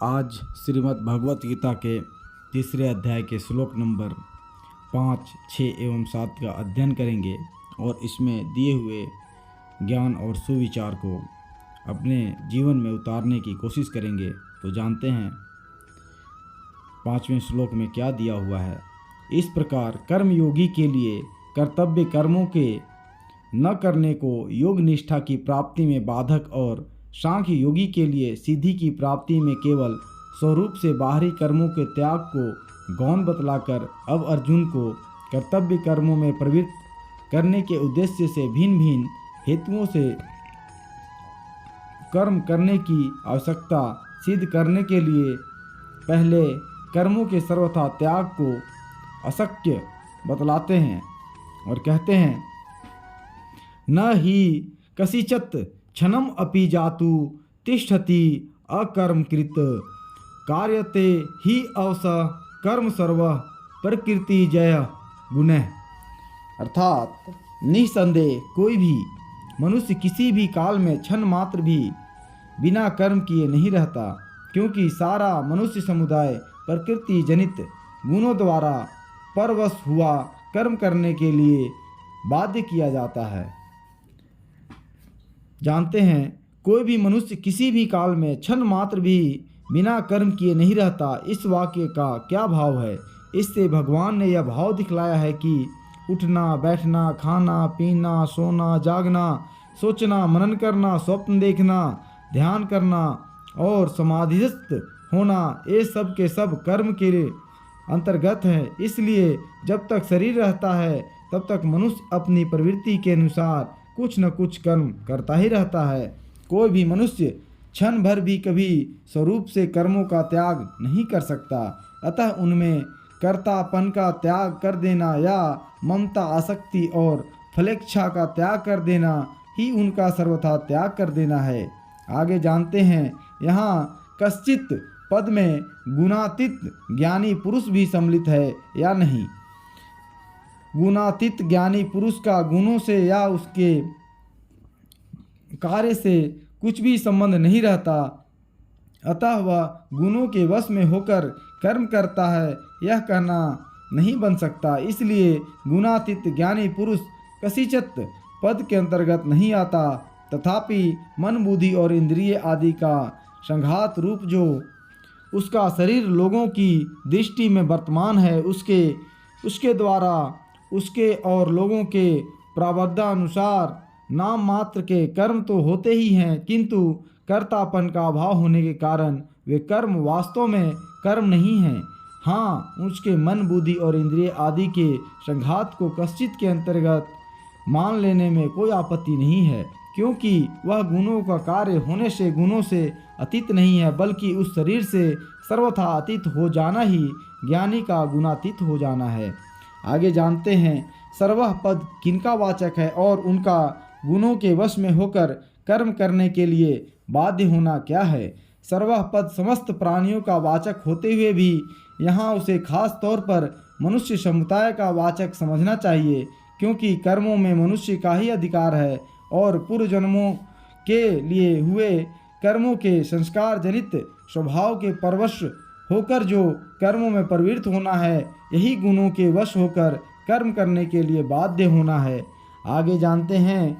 आज श्रीमद् भगवत गीता के तीसरे अध्याय के श्लोक नंबर 5, 6 एवं 7 का अध्ययन करेंगे और इसमें दिए हुए ज्ञान और सुविचार को अपने जीवन में उतारने की कोशिश करेंगे। तो जानते हैं 5वें श्लोक में क्या दिया हुआ है। इस प्रकार कर्मयोगी के लिए कर्तव्य कर्मों के न करने को योग निष्ठा की प्राप्ति में बाधक और सांख्य योगी के लिए सिद्धि की प्राप्ति में केवल स्वरूप से बाहरी कर्मों के त्याग को गौण बतलाकर अब अर्जुन को कर्तव्य कर्मों में प्रवृत्त करने के उद्देश्य से भिन्न भिन्न हेतुओं से कर्म करने की आवश्यकता सिद्ध करने के लिए पहले कर्मों के सर्वथा त्याग को अशक्य बतलाते हैं और कहते हैं, न ही कसिचित् क्षणम अपि जातु तिष्ठति अकर्मकृत कार्यते हि अवस कर्म सर्व प्रकृति जय गुणः। अर्थात निसंदेह कोई भी मनुष्य किसी भी काल में क्षण मात्र भी बिना कर्म किए नहीं रहता, क्योंकि सारा मनुष्य समुदाय प्रकृति जनित गुणों द्वारा परवश हुआ कर्म करने के लिए बाध्य किया जाता है। जानते हैं कोई भी मनुष्य किसी भी काल में क्षण मात्र भी बिना कर्म किए नहीं रहता। इस वाक्य का क्या भाव है? इससे भगवान ने यह भाव दिखलाया है कि उठना बैठना, खाना पीना, सोना जागना, सोचना मनन करना, स्वप्न देखना, ध्यान करना और समाधिस्थ होना, ये सब के सब कर्म के अंतर्गत है। इसलिए जब तक शरीर रहता है तब तक मनुष्य अपनी प्रवृत्ति के अनुसार कुछ न कुछ कर्म करता ही रहता है। कोई भी मनुष्य क्षण भर भी कभी स्वरूप से कर्मों का त्याग नहीं कर सकता। अतः उनमें कर्तापन का त्याग कर देना या ममता, आसक्ति और फलेच्छा का त्याग कर देना ही उनका सर्वथा त्याग कर देना है। आगे जानते हैं यहाँ कश्चित पद में गुणातीत ज्ञानी पुरुष भी सम्मिलित है या नहीं। गुणातीत ज्ञानी पुरुष का गुणों से या उसके कार्य से कुछ भी संबंध नहीं रहता, अतः वह गुणों के वश में होकर कर्म करता है, यह कहना नहीं बन सकता। इसलिए गुणातीत ज्ञानी पुरुष कसिचित् पद के अंतर्गत नहीं आता। तथापि मन, बुद्धि और इंद्रिय आदि का संघात रूप जो उसका शरीर लोगों की दृष्टि में वर्तमान है, उसके द्वारा उसके और लोगों के प्रारब्धानुसार नाम मात्र के कर्म तो होते ही हैं, किंतु कर्तापन का अभाव होने के कारण वे कर्म वास्तव में कर्म नहीं हैं। हाँ, उसके मन, बुद्धि और इंद्रिय आदि के संघात को कश्चित के अंतर्गत मान लेने में कोई आपत्ति नहीं है, क्योंकि वह गुणों का कार्य होने से गुणों से अतीत नहीं है, बल्कि उस शरीर से सर्वथा अतीत हो जाना ही ज्ञानी का गुणातीत हो जाना है। आगे जानते हैं सर्वः पद किनका वाचक है और उनका गुणों के वश में होकर कर्म करने के लिए बाध्य होना क्या है। सर्वः पद समस्त प्राणियों का वाचक होते हुए भी यहाँ उसे खास तौर पर मनुष्य समुदाय का वाचक समझना चाहिए, क्योंकि कर्मों में मनुष्य का ही अधिकार है और पूर्व जन्मों के लिए हुए कर्मों के संस्कार जनित स्वभाव के परवश होकर जो कर्मों में प्रवृत्त होना है, यही गुणों के वश होकर कर्म करने के लिए बाध्य होना है। आगे जानते हैं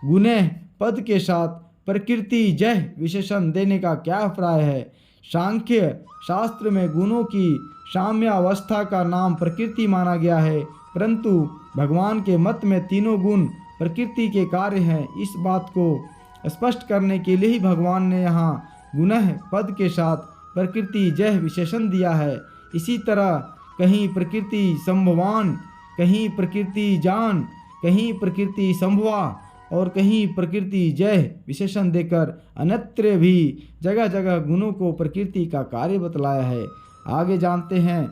गुणः पद के साथ प्रकृति जय विशेषण देने का क्या अभिप्राय है। सांख्य शास्त्र में गुणों की साम्यावस्था का नाम प्रकृति माना गया है, परंतु भगवान के मत में तीनों गुण प्रकृति के कार्य हैं। इस बात को स्पष्ट करने के लिए ही भगवान ने यहाँ गुणः पद के साथ प्रकृति जय विशेषण दिया है। इसी तरह कहीं प्रकृति संभवान, कहीं प्रकृति जान, कहीं प्रकृति संभवा और कहीं प्रकृति जय विशेषण देकर अन्यत्र भी जगह जगह गुणों को प्रकृति का कार्य बतलाया है। आगे जानते हैं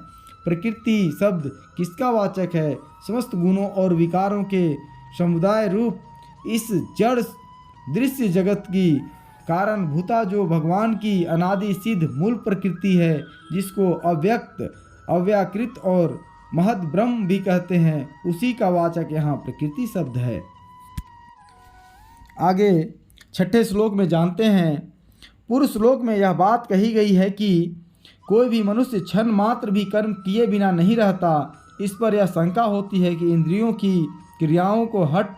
प्रकृति शब्द किसका वाचक है। समस्त गुणों और विकारों के समुदाय रूप इस जड़ दृश्य जगत की कारण भूता जो भगवान की अनादि सिद्ध मूल प्रकृति है, जिसको अव्यक्त, अव्याकृत और महद ब्रह्म भी कहते हैं, उसी का वाचक यहाँ प्रकृति शब्द है। आगे छठे श्लोक में जानते हैं पूर्व श्लोक में यह बात कही गई है कि कोई भी मनुष्य क्षण मात्र भी कर्म किए बिना नहीं रहता। इस पर यह शंका होती है कि इंद्रियों की क्रियाओं को हठ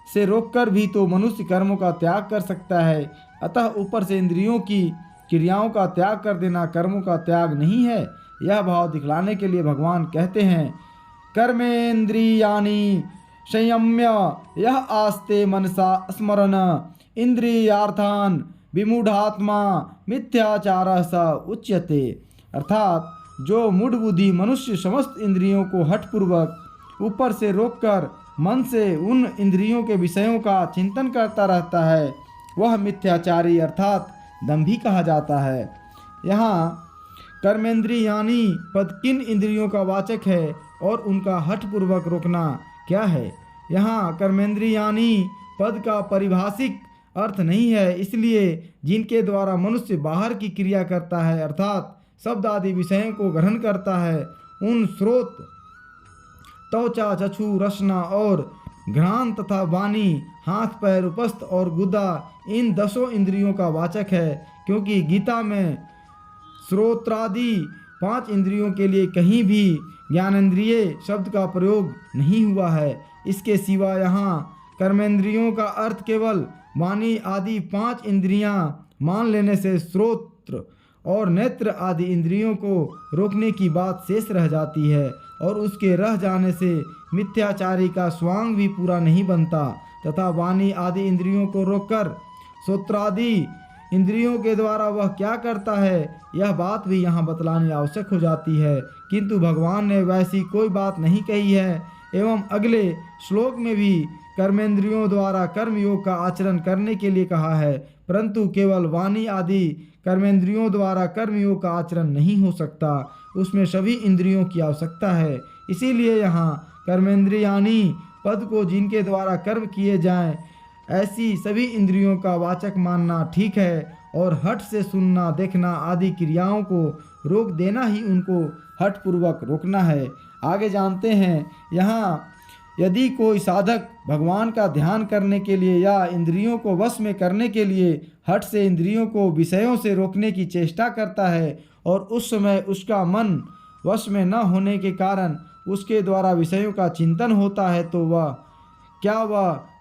से रोककर भी तो मनुष्य कर्मों का त्याग कर सकता है, अतः ऊपर से इंद्रियों की क्रियाओं का त्याग कर देना कर्मों का त्याग नहीं है। यह भाव दिखलाने के लिए भगवान कहते हैं, कर्मेन्द्रियाणि संयम्य यह आस्ते मनसा स्मरन इंद्रियार्थान विमूढ़ात्मा मिथ्याचारः स उच्यते। अर्थात जो मूढ़ बुद्धि मनुष्य समस्त इंद्रियों को हठपूर्वक ऊपर से रोककर मन से उन इंद्रियों के विषयों का चिंतन करता रहता है, वह मिथ्याचारी अर्थात दंभी कहा जाता है। यहाँ कर्मेंद्रियाणि पद किन इंद्रियों का वाचक है और उनका हठपूर्वक रोकना क्या है? यहाँ कर्मेंद्रियाणि पद का पारिभाषिक अर्थ नहीं है, इसलिए जिनके द्वारा मनुष्य बाहर की क्रिया करता है अर्थात शब्द आदि विषयों को ग्रहण करता है, उन स्रोत त्वचा चक्षु रसना और घ्राण तथा वाणी हाथ पैर उपस्थ और गुदा इन 10 इंद्रियों का वाचक है, क्योंकि गीता में श्रोत्रादि 5 इंद्रियों के लिए कहीं भी ज्ञानेंद्रिय शब्द का प्रयोग नहीं हुआ है। इसके सिवा यहाँ कर्मेंद्रियों का अर्थ केवल वाणी आदि 5 इंद्रियां मान लेने से श्रोत्र और नेत्र आदि इंद्रियों को रोकने की बात शेष रह जाती है, और उसके रह जाने से मिथ्याचारी का स्वांग भी पूरा नहीं बनता तथा वाणी आदि इंद्रियों को रोककर श्रोत्रादि इंद्रियों के द्वारा वह क्या करता है, यह बात भी यहाँ बतलानी आवश्यक हो जाती है। किंतु भगवान ने वैसी कोई बात नहीं कही है, एवं अगले श्लोक में भी कर्मेंद्रियों द्वारा कर्मयोग का आचरण करने के लिए कहा है, परंतु केवल वाणी आदि कर्मेंद्रियों द्वारा कर्मयोग का आचरण नहीं हो सकता, उसमें सभी इंद्रियों की आवश्यकता है। इसीलिए यहाँ कर्मेंद्रियाणि पद को जिनके द्वारा कर्म किए जाएं ऐसी सभी इंद्रियों का वाचक मानना ठीक है, और हठ से सुनना देखना आदि क्रियाओं को रोक देना ही उनको हठपूर्वक रोकना है। आगे जानते हैं, यहाँ यदि कोई साधक भगवान का ध्यान करने के लिए या इंद्रियों को वश में करने के लिए हठ से इंद्रियों को विषयों से रोकने की चेष्टा करता है और उस समय उसका मन वश में न होने के कारण उसके द्वारा विषयों का चिंतन होता है, तो वह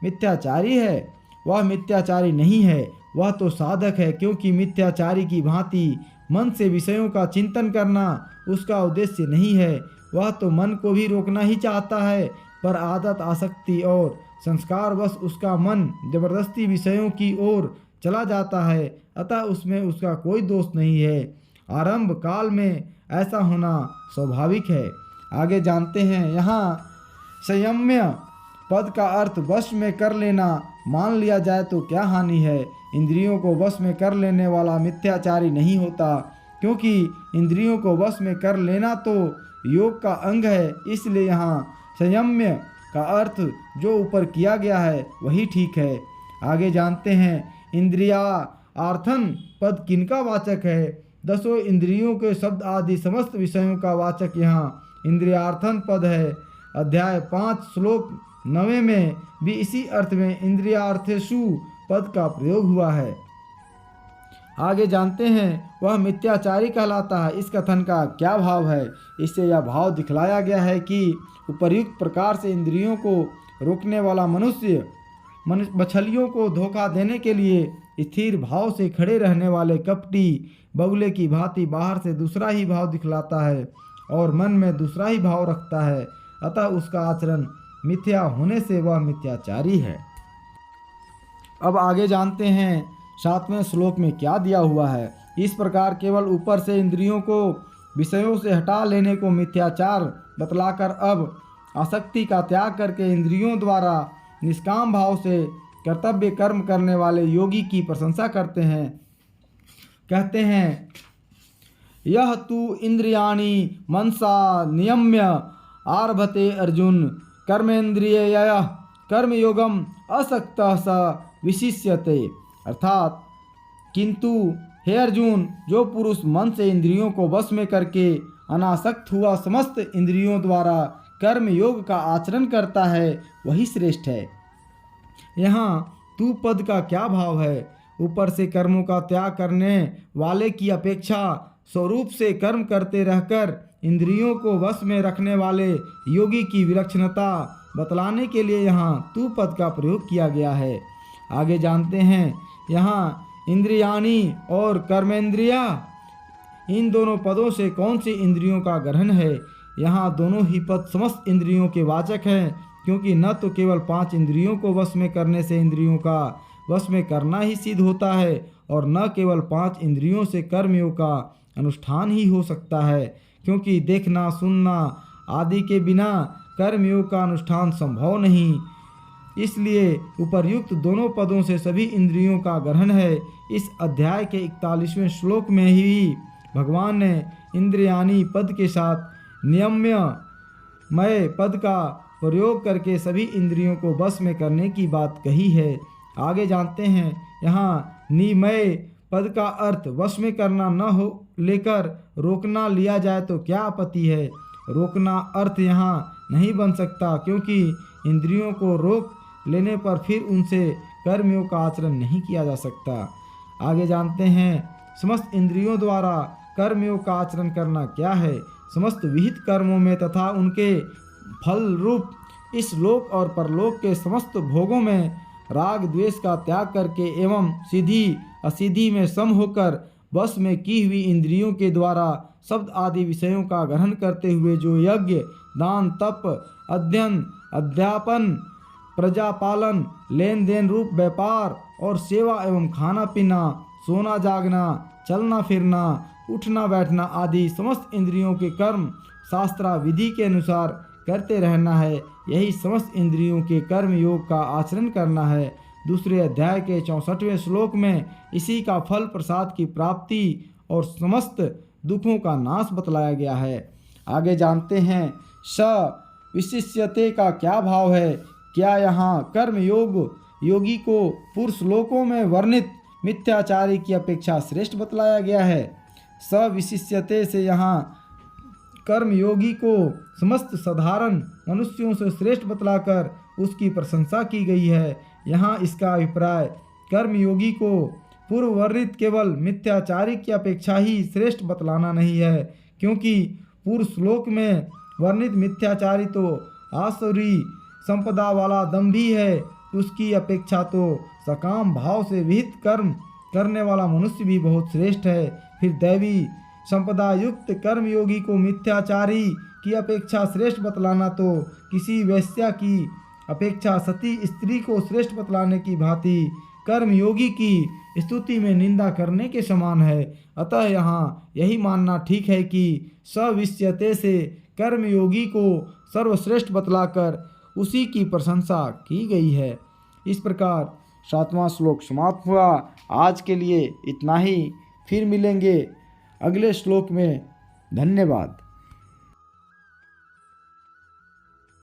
मिथ्याचारी है? वह मिथ्याचारी नहीं है, वह तो साधक है, क्योंकि मिथ्याचारी की भांति मन से विषयों का चिंतन करना उसका उद्देश्य नहीं है। वह तो मन को भी रोकना ही चाहता है, पर आदत आसक्ति और संस्कार वश उसका मन जबरदस्ती विषयों की ओर चला जाता है, अतः उसमें उसका कोई दोष नहीं है। आरंभ काल में ऐसा होना स्वाभाविक है। आगे जानते हैं, यहाँ संयम्य पद का अर्थ वश में कर लेना मान लिया जाए तो क्या हानि है? इंद्रियों को वश में कर लेने वाला मिथ्याचारी नहीं होता, क्योंकि इंद्रियों को वश में कर लेना तो योग का अंग है। इसलिए यहाँ संयम्य का अर्थ जो ऊपर किया गया है वही ठीक है। आगे जानते हैं, इंद्रियार्थन पद किनका वाचक है? 10 इंद्रियों के शब्द आदि समस्त विषयों का वाचक यहाँ इंद्रियार्थन पद है। अध्याय 5 श्लोक 9 में भी इसी अर्थ में इंद्रियार्थेषु पद का प्रयोग हुआ है। आगे जानते हैं, वह मिथ्याचारी कहलाता है। इस कथन का क्या भाव है? इससे यह भाव दिखलाया गया है कि उपर्युक्त प्रकार से इंद्रियों को रोकने वाला मनुष्य मछलियों को धोखा देने के लिए स्थिर भाव से खड़े रहने वाले कपटी बगुले की भांति बाहर से दूसरा ही भाव दिखलाता है और मन में दूसरा ही भाव रखता है, अतः उसका आचरण मिथ्या होने से वह मिथ्याचारी है। अब आगे जानते हैं 7वें श्लोक में क्या दिया हुआ है। इस प्रकार केवल ऊपर से इंद्रियों को विषयों से हटा लेने को मिथ्याचार बतलाकर अब आसक्ति का त्याग करके इंद्रियों द्वारा निष्काम भाव से कर्तव्य कर्म करने वाले योगी की प्रशंसा करते हैं। कहते हैं, यह तु इंद्रियाणि मनसा नियम्य आरभते अर्जुन कर्मेन्द्रियः कर्मयोगम असक्तः स विशिष्यते। अर्थात, किंतु हे अर्जुन, जो पुरुष मन से इंद्रियों को वश में करके अनासक्त हुआ समस्त इंद्रियों द्वारा कर्म योग का आचरण करता है वही श्रेष्ठ है। यहाँ तू पद का क्या भाव है? ऊपर से कर्मों का त्याग करने वाले की अपेक्षा स्वरूप से कर्म करते रहकर इंद्रियों को वश में रखने वाले योगी की विलक्षणता बतलाने के लिए यहाँ तू पद का प्रयोग किया गया है। आगे जानते हैं यहाँ इंद्रियाणी और कर्मेंद्रिया, इन दोनों पदों से कौन सी इंद्रियों का ग्रहण है। यहाँ दोनों ही पद समस्त इंद्रियों के वाचक हैं, क्योंकि न तो केवल 5 इंद्रियों को वश में करने से इंद्रियों का वश में करना ही सिद्ध होता है, और न केवल 5 इंद्रियों से कर्मयोग का अनुष्ठान ही हो सकता है, क्योंकि देखना सुनना आदि के बिना कर्मयोग का अनुष्ठान संभव नहीं। इसलिए उपर्युक्त दोनों पदों से सभी इंद्रियों का ग्रहण है। इस अध्याय के 41वें श्लोक में ही भगवान ने इंद्रियाणी पद के साथ नियम्यमय पद का प्रयोग करके सभी इंद्रियों को वश में करने की बात कही है। आगे जानते हैं यहाँ निमय पद का अर्थ वश में करना न हो लेकर रोकना लिया जाए तो क्या आपत्ति है। रोकना अर्थ यहाँ नहीं बन सकता, क्योंकि इंद्रियों को रोक लेने पर फिर उनसे कर्मयोग का आचरण नहीं किया जा सकता। आगे जानते हैं समस्त इंद्रियों द्वारा कर्मयोग का आचरण करना क्या है। समस्त विहित कर्मों में तथा उनके फल रूप इस लोक और परलोक के समस्त भोगों में राग द्वेष का त्याग करके एवं सिद्धि असिद्धि में सम होकर बस में की हुई इंद्रियों के द्वारा शब्द आदि विषयों का ग्रहण करते हुए जो यज्ञ दान तप अध्ययन अध्यापन प्रजापालन लेन देन रूप व्यापार और सेवा एवं खाना पीना सोना जागना चलना फिरना उठना बैठना आदि समस्त इंद्रियों के कर्म शास्त्रा विधि के अनुसार करते रहना है, यही समस्त इंद्रियों के कर्म योग का आचरण करना है। दूसरे अध्याय के 64वें श्लोक में इसी का फल प्रसाद की प्राप्ति और समस्त दुखों का नाश बतलाया गया है। आगे जानते हैं स विशिष्यते का क्या भाव है। क्या यहाँ कर्म योग योगी को पूर्व श्लोकों में वर्णित मिथ्याचारी की अपेक्षा श्रेष्ठ बतलाया गया है। स विशिष्यते से यहाँ कर्म योगी को समस्त साधारण मनुष्यों से श्रेष्ठ बतलाकर उसकी प्रशंसा की गई है। यहाँ इसका अभिप्राय कर्म योगी को पूर्व वर्णित केवल मिथ्याचारी की अपेक्षा ही श्रेष्ठ बतलाना नहीं है, क्योंकि पूर्व श्लोक में वर्णित मिथ्याचारी तो आसुरी संपदा वाला दंभी है, उसकी अपेक्षा तो सकाम भाव से विहित कर्म करने वाला मनुष्य भी बहुत श्रेष्ठ है। फिर दैवी संपदा युक्त कर्म योगी को मिथ्याचारी की अपेक्षा श्रेष्ठ बतलाना तो किसी वैश्या की अपेक्षा सती स्त्री को श्रेष्ठ बतलाने की भांति कर्म योगी की स्तुति में निंदा करने के समान है। अतः यहाँ यही मानना ठीक है कि सविष्यते से कर्म योगी को सर्वश्रेष्ठ बतलाकर उसी की प्रशंसा की गई है। इस प्रकार 7वां श्लोक समाप्त हुआ। आज के लिए इतना ही, फिर मिलेंगे अगले श्लोक में। धन्यवाद।